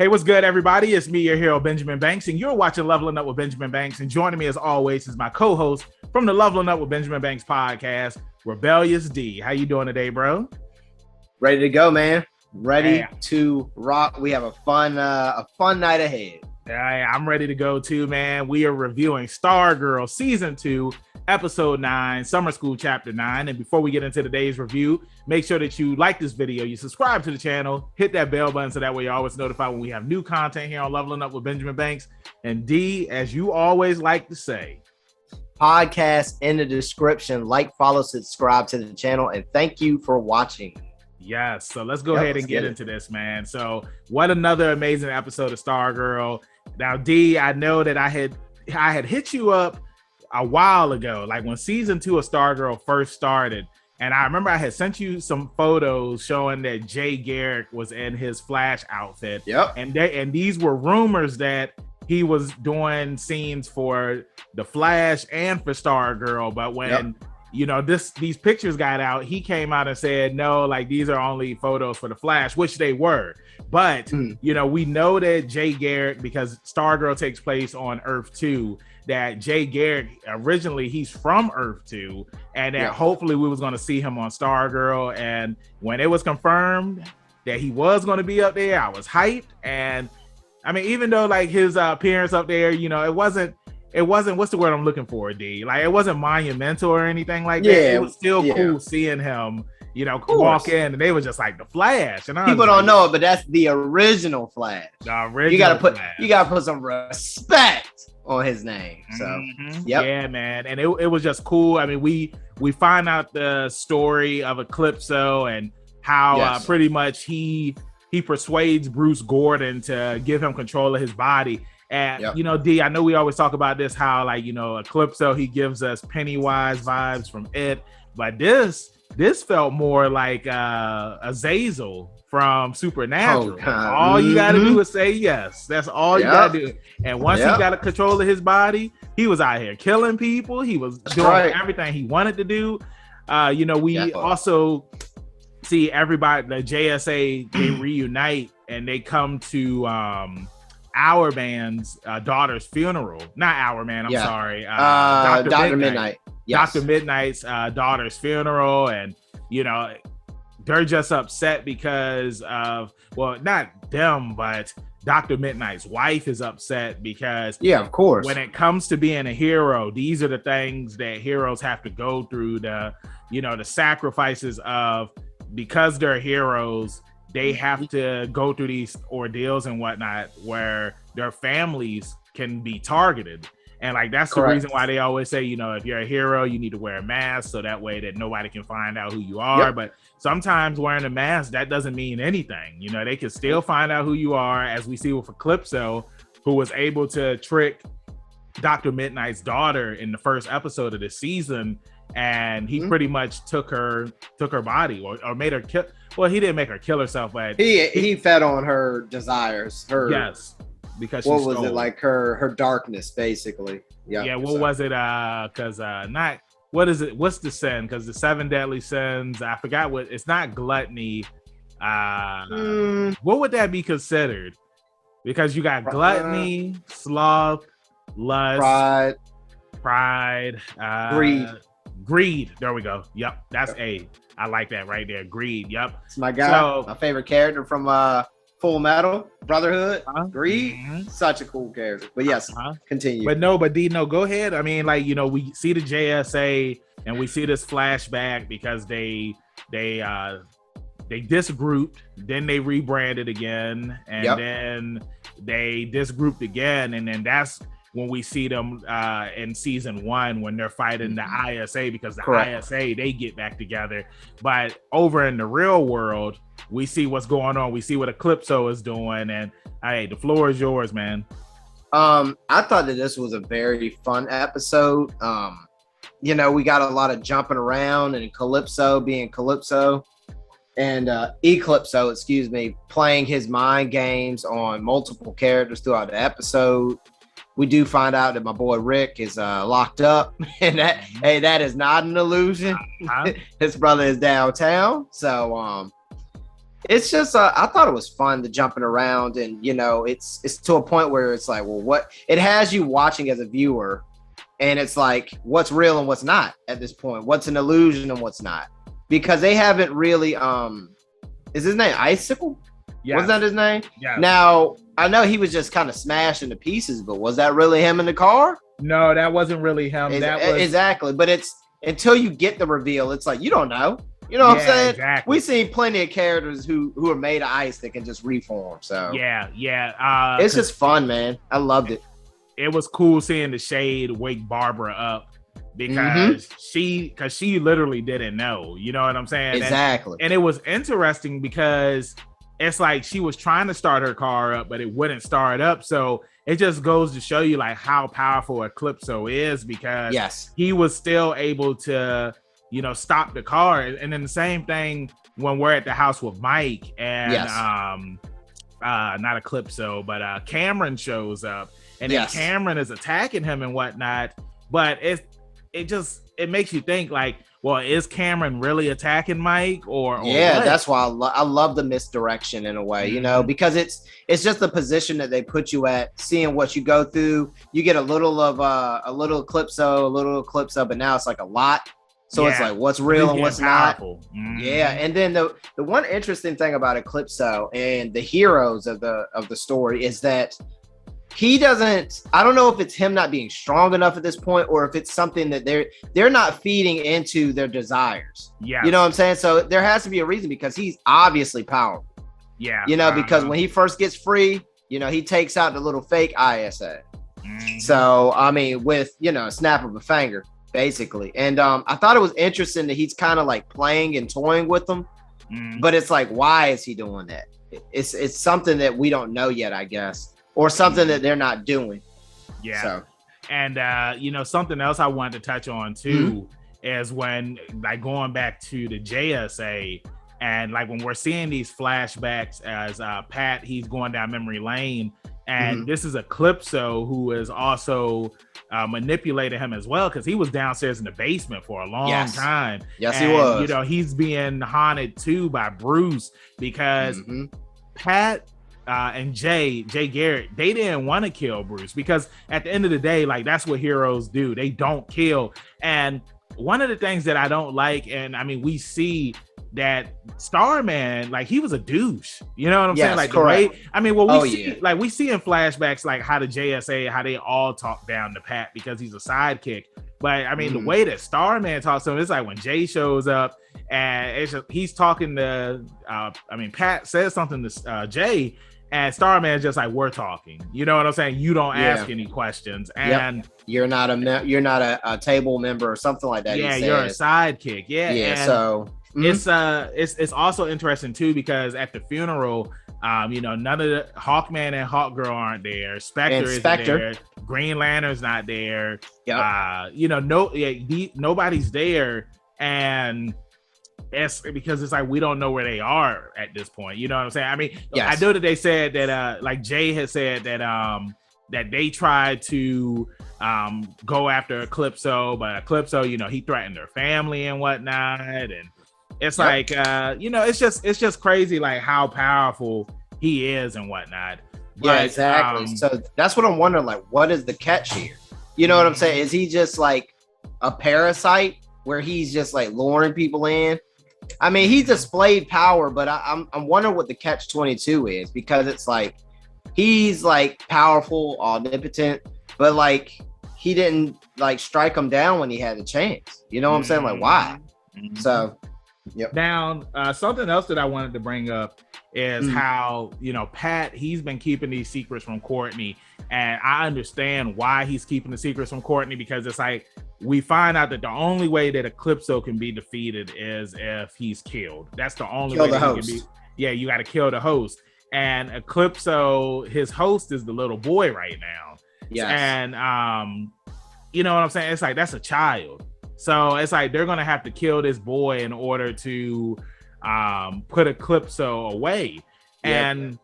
Hey, what's good, everybody? It's me, your hero, Benjamin Banks, and you're watching Leveling Up with Benjamin Banks. And joining me, as always, is my co-host from the Leveling Up with Benjamin Banks podcast, Rebellious D. How you doing today, bro? Ready to go, man. Ready to rock. We have a fun night ahead. I'm ready to go too, man. We are reviewing Stargirl Season 2, Episode 9, Summer School Chapter 9. And before we get into today's review, make sure that you like this video, you subscribe to the channel, hit that bell button so that way you're always notified when we have new content here on Leveling Up with Benjamin Banks. And D, as you always like to say, podcast in the description. Like, follow, subscribe to the channel, and thank you for watching. Yes, so let's go ahead and get into this, man. So what another amazing episode of Stargirl. Now, D, I know that I had hit you up a while ago, like when season 2 of Stargirl first started, and I remember I had sent you some photos showing that Jay Garrick was in his Flash outfit. Yep. And these were rumors that he was doing scenes for the Flash and for Stargirl, but when these pictures got out, he came out and said, no, like these are only photos for the Flash, which they were. But, we know that Jay Garrick, because Stargirl takes place on Earth 2, that Jay Garrick, originally, he's from Earth 2, and that hopefully we was going to see him on Stargirl. And when it was confirmed that he was going to be up there, I was hyped. And I mean, even though like his appearance up there, it wasn't, what's the word I'm looking for, D? Like, it wasn't monumental or anything like that. It was still cool seeing him, walk in, and they were just like the Flash. And people don't know it, but that's the original Flash. The original. You gotta put some respect on his name. So, yeah, man, and it was just cool. I mean, we find out the story of Eclipso and how pretty much he persuades Bruce Gordon to give him control of his body. And D, I know we always talk about this, how like Eclipso, he gives us Pennywise vibes from It, but this felt more like Azazel from Supernatural. All you gotta do is say yes. That's all you gotta do. And once he got a control of his body, he was out here killing people. He was doing everything he wanted to do. We also see everybody, the JSA, they reunite and they come to Our Man's daughter's funeral. Not Our Man, I'm sorry. Dr. Midnight. Yes. Dr. Midnight's daughter's funeral, and they're just upset because of, well, not them, but Dr. Midnight's wife is upset because of course, when it comes to being a hero, these are the things that heroes have to go through, the sacrifices of, because they're heroes, they have to go through these ordeals and whatnot where their families can be targeted. And like, that's the reason why they always say, if you're a hero, you need to wear a mask so that way that nobody can find out who you are. But sometimes wearing a mask, that doesn't mean anything. They can still find out who you are, as we see with Eclipso, who was able to trick Dr. Midnight's daughter in the first episode of the season. And he pretty much took her body or made her kill. Well, he didn't make her kill herself, but he fed on her desires. Because what was it, like her darkness, basically? What was it? Because not what is it? What's the sin? Because the 7 deadly sins, I forgot what. It's not gluttony. What would that be considered? Because you got gluttony, sloth, lust, pride, greed. There we go. Yep, that's A. I like that right there. Greed. Yep, it's my guy. My favorite character from Full Metal Brotherhood. Greed, such a cool character. But yes, continue. But Dino, go ahead. I mean, like, we see the JSA and we see this flashback because they disgrouped, then they rebranded again, and then they disgrouped again, and then that's when we see them in season 1 when they're fighting the ISA, because the ISA, they get back together. But over in the real world, we see what's going on. We see what Eclipso is doing, and hey, the floor is yours, man. I thought that this was a very fun episode. We got a lot of jumping around, and Calypso being Calypso, and Eclipso, playing his mind games on multiple characters throughout the episode. We do find out that my boy Rick is locked up, and that is not an illusion. His brother is downtown. So It's just I thought it was fun, the jumping around, and it's to a point where it's like, well, what it has you watching as a viewer, and it's like what's real and what's not at this point, what's an illusion and what's not, because they haven't really is his name Icicle? Yeah, was that his name? Yeah. Now I know he was just kind of smashed into pieces, but was that really him in the car? No, that wasn't really him. That was exactly, but it's until you get the reveal, it's like you don't know. You know what I'm saying? Exactly. We've seen plenty of characters who are made of ice that can just reform. So yeah. It's just fun, man. I loved it. It was cool seeing the Shade wake Barbara up because she literally didn't know. You know what I'm saying? Exactly. And it was interesting because it's like she was trying to start her car up, but it wouldn't start up. So it just goes to show you like how powerful Eclipso is, because he was still able to stop the car. And then the same thing when we're at the house with Mike and not Eclipso, but Cameron shows up, and then Cameron is attacking him and whatnot. But it makes you think like, well, is Cameron really attacking Mike or what? That's why I love the misdirection in a way, because it's just the position that they put you at, seeing what you go through. You get a little Eclipso, but now it's like a lot. So it's like what's real and what's powerful. Not. Yeah, and then the one interesting thing about Eclipso and the heroes of the story is that he doesn't. I don't know if it's him not being strong enough at this point, or if it's something that they're not feeding into their desires. Yeah, you know what I'm saying. So there has to be a reason, because he's obviously powerful. Yeah, because when he first gets free, he takes out the little fake ISA. So I mean, with a snap of a finger. Basically. And I thought it was interesting that he's kind of like playing and toying with them, but it's like, why is he doing that? It's something that we don't know yet, I guess, or something that they're not doing. Yeah. So. And something else I wanted to touch on too is when like going back to the JSA, and like when we're seeing these flashbacks as Pat, he's going down memory lane, and this is Eclipso who is also manipulated him as well, because he was downstairs in the basement for a long time. Yes, he was. He's being haunted too by Bruce, because Pat and Jay Garrett, they didn't want to kill Bruce, because at the end of the day, like that's what heroes do. They don't kill. And one of the things that I don't like, and I mean, we see that Starman, like he was a douche, you know what I'm saying? Like correct. The way, I mean, we see in flashbacks like how the JSA, how they all talk down to Pat because he's a sidekick. But I mean, the way that Starman talks to him, it's like when Jay shows up and he's talking to, Pat says something to Jay, and Starman's just like, we're talking. You know what I'm saying? You don't ask any questions, and you're not a table member or something like that. Yeah, you're a sidekick. Yeah. So. It's also interesting too, because at the funeral, none of the Hawkman and Hawkgirl aren't there. Spectre isn't there. Green Lantern's not there. Nobody's there, and it's because it's like we don't know where they are at this point. You know what I'm saying? I mean, I know that they said that like Jay had said that that they tried to go after Eclipso, but Eclipso, he threatened their family and whatnot, and it's like it's just crazy like how powerful he is and whatnot. But, exactly. So that's what I'm wondering, like, what is the catch here? You know what I'm saying? Is he just like a parasite where he's just like luring people in? I mean, he displayed power, but I'm wondering what the catch 22 is, because it's like he's like powerful, omnipotent, but like he didn't like strike him down when he had the chance. You know what I'm saying? Like, why? So. Yep. Now, something else that I wanted to bring up is how, Pat, he's been keeping these secrets from Courtney, and I understand why he's keeping the secrets from Courtney, because it's like we find out that the only way that Eclipso can be defeated is if he's killed. That's the only way that he can be. Yeah, you got to kill the host, and Eclipso, his host is the little boy right now. Yes. And you know what I'm saying? It's like that's a child. So it's like they're gonna have to kill this boy in order to put Eclipso away. And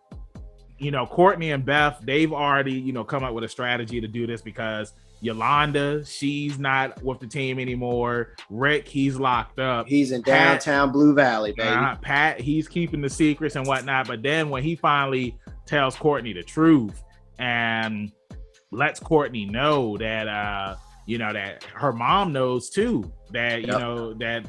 Courtney and Beth, they've already come up with a strategy to do this, because Yolanda, she's not with the team anymore. Rick, he's locked up. He's in downtown Blue Valley, baby. Pat, he's keeping the secrets and whatnot. But then when he finally tells Courtney the truth and lets Courtney know that that her mom knows too, that that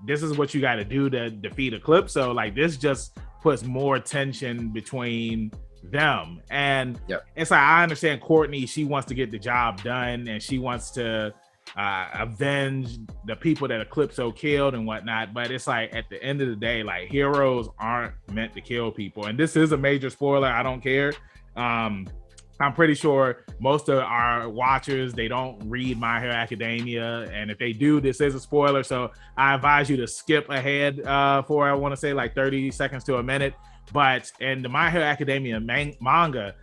this is what you got to do to defeat Eclipso. Like, this just puts more tension between them. And it's like, I understand Courtney, she wants to get the job done and she wants to avenge the people that Eclipso killed and whatnot. But it's like, at the end of the day, like, heroes aren't meant to kill people. And this is a major spoiler. I don't care. I'm pretty sure most of our watchers, they don't read My Hero Academia. And if they do, this is a spoiler. So I advise you to skip ahead for, I want to say, like 30 seconds to a minute. But in the My Hero Academia manga,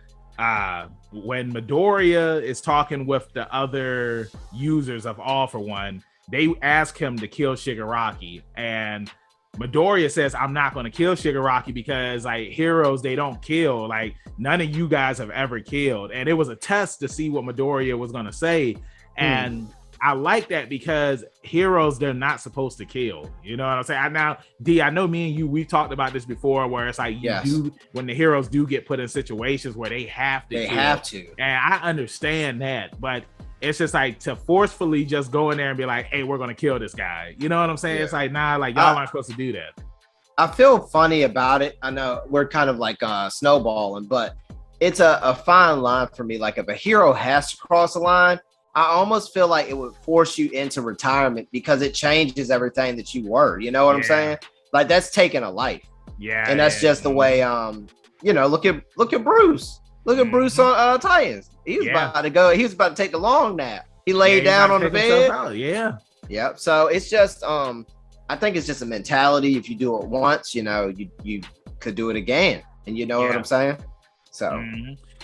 when Midoriya is talking with the other users of All For One, they ask him to kill Shigaraki. And Midoriya says, I'm not going to kill Shigaraki because, like, heroes, they don't kill. Like, none of you guys have ever killed. And it was a test to see what Midoriya was going to say. And I like that because heroes, they're not supposed to kill. You know what I'm saying? Now, D, I know me and you, we've talked about this before, where it's like, when the heroes do get put in situations where they have to. And I understand that. But it's just like, to forcefully just go in there and be like, hey, we're going to kill this guy. You know what I'm saying? It's like, nah, like, y'all aren't supposed to do that. I feel funny about it. I know we're kind of like snowballing, but it's a fine line for me. Like, if a hero has to cross a line, I almost feel like it would force you into retirement because it changes everything that you were. You know what I'm saying? Like, that's taking a life. Yeah. And that's just the way, look at Bruce. Look at Bruce on Titans. He was about to go. He was about to take a long nap. He laid down on the bed. Yep. So it's just, I think it's just a mentality. If you do it once, you could do it again. And you know what I'm saying? So,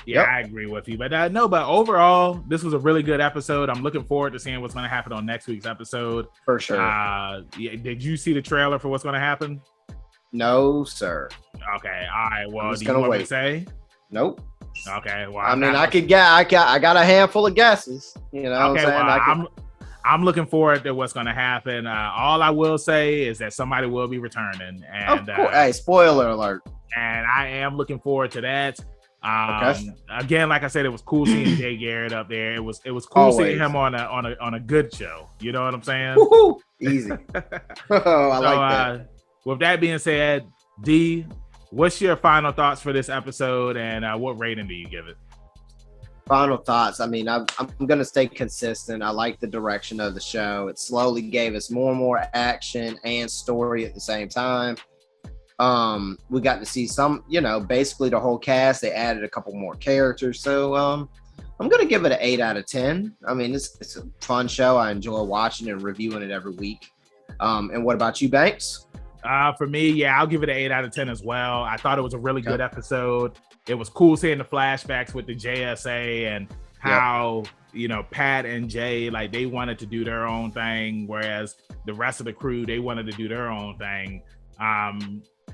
I agree with you. But but overall, this was a really good episode. I'm looking forward to seeing what's going to happen on next week's episode. For sure. Did you see the trailer for what's going to happen? No, sir. Okay. All right. Well, do you want me to say? Nope. Okay. Well, I got a handful of guesses. You know what I'm saying? I'm looking forward to what's going to happen. All I will say is that somebody will be returning. And of course. Hey, spoiler alert. And I am looking forward to that. Again, like I said, it was cool seeing Jay Garrett up there. It was cool seeing him on a good show. You know what I'm saying? Woo-hoo! Easy. I like that. With that being said, D, what's your final thoughts for this episode, and what rating do you give it? Final thoughts. I mean, I'm going to stay consistent. I like the direction of the show. It slowly gave us more and more action and story at the same time. We got to see some, basically the whole cast. They added a couple more characters. So I'm going to give it an 8 out of 10. I mean, it's a fun show. I enjoy watching and reviewing it every week. And what about you, Banks? For me, I'll give it an 8 out of 10 as well. I thought it was a really good episode. It was cool seeing the flashbacks with the JSA and how, Pat and Jay, like, they wanted to do their own thing, whereas the rest of the crew, they wanted to do their own thing.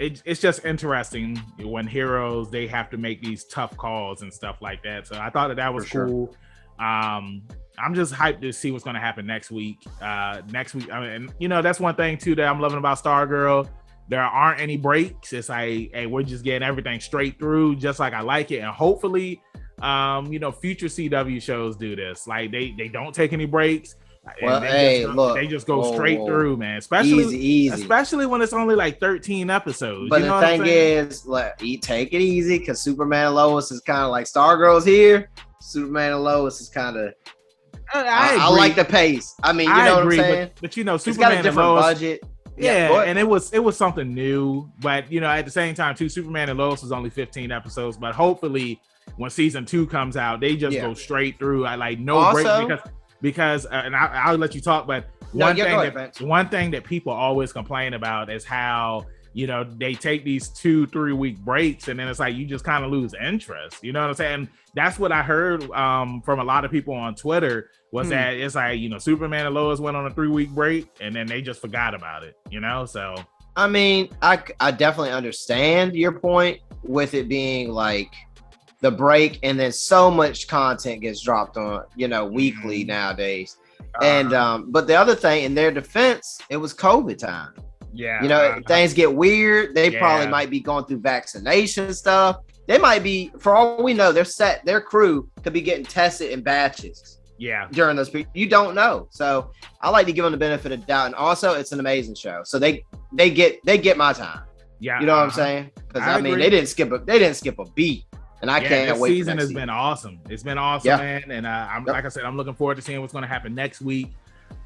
It's just interesting when heroes, they have to make these tough calls and stuff like that. So I thought that was cool. I'm just hyped to see what's going to happen next week. I mean, that's one thing too that I'm loving about Stargirl. There aren't any breaks. It's like, hey, we're just getting everything straight through, just like I like it. And hopefully, future CW shows do this. Like, they don't take any breaks. Well, they just go straight through, man. Especially when it's only like 13 episodes. But the thing is, you take it easy, because Superman and Lois is kind of like Stargirl's here. Superman and Lois is kind of. I like the pace. I mean, you know what I'm saying? But Superman it's got a different budget. Yeah, and it was something new. But at the same time, too, Superman and Lois was only 15 episodes. But hopefully, when season 2 comes out, they just go straight through. I like no break because and I'll let you talk. But one thing that people always complain about is how they take these 2-3 week breaks, and then it's like you just kind of lose interest. You know what I'm saying? That's what I heard from a lot of people on Twitter was that it's like, Superman and Lois went on a 3-week break and then they just forgot about it, so. I mean, I definitely understand your point with it being like, the break, and then so much content gets dropped on, weekly nowadays. And but the other thing, in their defense, it was COVID time. Yeah. Things get weird. They probably might be going through vaccination stuff. They might be, for all we know, their crew could be getting tested in batches. Yeah. During those people, you don't know. So I like to give them the benefit of doubt. And also, it's an amazing show. So they get my time. Yeah. You know what I'm saying? Because I mean, they didn't skip a beat. And I can't wait. This season has been awesome. It's been awesome, man. And like I said, I'm looking forward to seeing what's going to happen next week.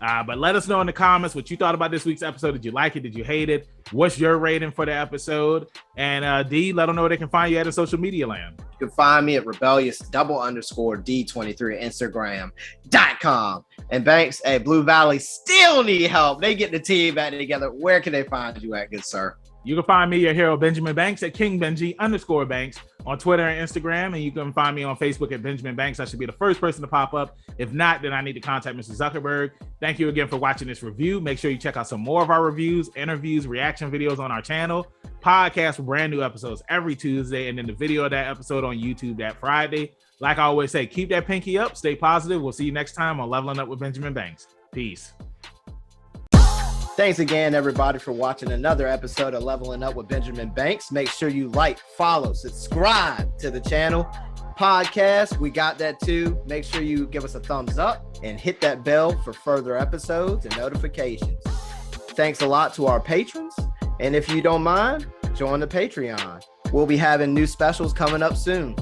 But let us know in the comments what you thought about this week's episode. Did you like it? Did you hate it? What's your rating for the episode? And D, let them know where they can find you at in social media land. You can find me at rebellious_D23 Instagram.com. And Banks, Blue Valley still need help. They get the team back together. Where can they find you at, good sir? You can find me, your hero, Benjamin Banks, at KingBenji_Banks on Twitter and Instagram. And you can find me on Facebook at Benjamin Banks. I should be the first person to pop up. If not, then I need to contact Mr. Zuckerberg. Thank you again for watching this review. Make sure you check out some more of our reviews, interviews, reaction videos on our channel. Podcast with brand new episodes every Tuesday. And then the video of that episode on YouTube that Friday. Like I always say, keep that pinky up. Stay positive. We'll see you next time on Leveling Up with Benjamin Banks. Peace. Thanks again, everybody, for watching another episode of Leveling Up with Benjamin Banks. Make sure you like, follow, subscribe to the channel. Podcast, we got that too. Make sure you give us a thumbs up and hit that bell for further episodes and notifications. Thanks a lot to our patrons. And if you don't mind, join the Patreon. We'll be having new specials coming up soon.